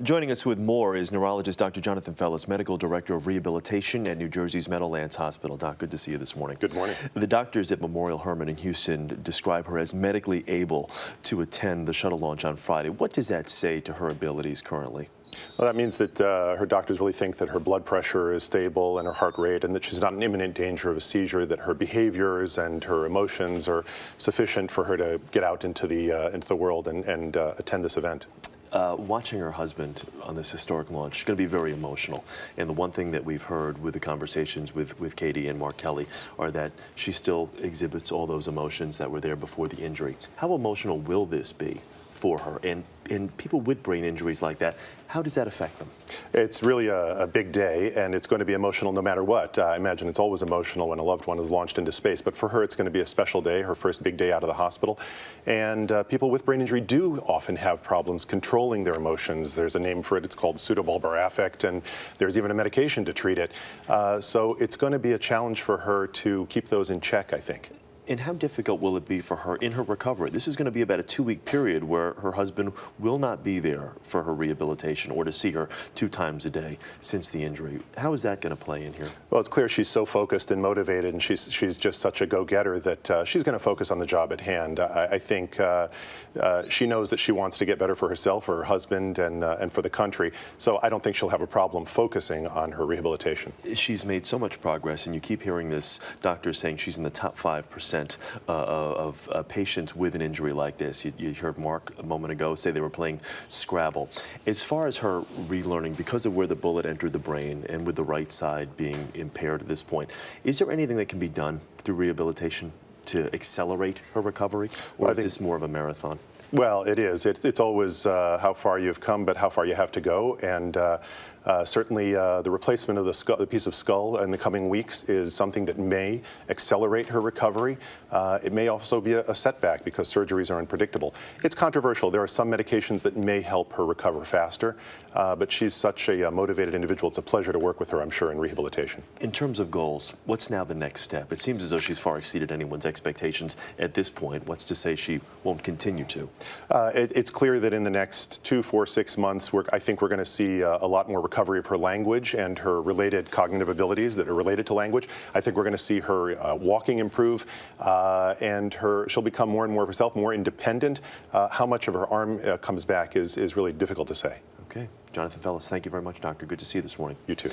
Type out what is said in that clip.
Joining us with more is neurologist Dr. Jonathan Fellus, medical director of rehabilitation at New Jersey's Meadowlands Hospital. Doc, good to see you this morning. Good morning. The doctors at Memorial Hermann in Houston describe her as medically able to attend the shuttle launch on Friday. What does that say to her abilities currently? Well, that means that her doctors really think that her blood pressure is stable and her heart rate, and that she's not in imminent danger of a seizure, that her behaviors and her emotions are sufficient for her to get out into the world and attend this event. Watching her husband on this historic launch is going to be very emotional. And the one thing that we've heard with the conversations with Katie and Mark Kelly are that she still exhibits all those emotions that were there before the injury. How emotional will this be for her? And people with brain injuries like that, how does that affect them? It's really a big day, and it's going to be emotional no matter what. I imagine it's always emotional when a loved one is launched into space, but for her it's going to be a special day, her first big day out of the hospital. And people with brain injury do often have problems controlling their emotions. There's a name for it, it's called pseudobulbar affect, and there's even a medication to treat it. So it's going to be a challenge for her to keep those in check, I think. And how difficult will it be for her in her recovery? This is going to be about a 2-week period where her husband will not be there for her rehabilitation or to see her 2 times a day since the injury. How is that going to play in here? Well, it's clear she's so focused and motivated, and she's just such a go-getter that she's going to focus on the job at hand. I think she knows that she wants to get better for herself, for her husband, and for the country. So I don't think she'll have a problem focusing on her rehabilitation. She's made so much progress, and you keep hearing this, doctors saying she's in the top 5% of patients with an injury like this. You heard Mark a moment ago say they were playing Scrabble. As far as her relearning, because of where the bullet entered the brain and with the right side being impaired at this point, is there anything that can be done through rehabilitation to accelerate her recovery, or is this more of a marathon? Well, it is. It's always how far you've come, but how far you have to go. And certainly the replacement of the piece of skull in the coming weeks is something that may accelerate her recovery. It may also be a setback because surgeries are unpredictable. It's controversial. There are some medications that may help her recover faster, but she's such a motivated individual. It's a pleasure to work with her, I'm sure, in rehabilitation. In terms of goals, what's now the next step? It seems as though she's far exceeded anyone's expectations at this point. What's to say she won't continue to? It's clear that in the next 2, 4, 6 months, I think we're going to see a lot more recovery of her language and her related cognitive abilities that are related to language. I think we're going to see her walking improve, and she'll become more and more of herself, more independent. How much of her arm comes back is really difficult to say. Okay. Jonathan Fellus, thank you very much, Doctor. Good to see you this morning. You too.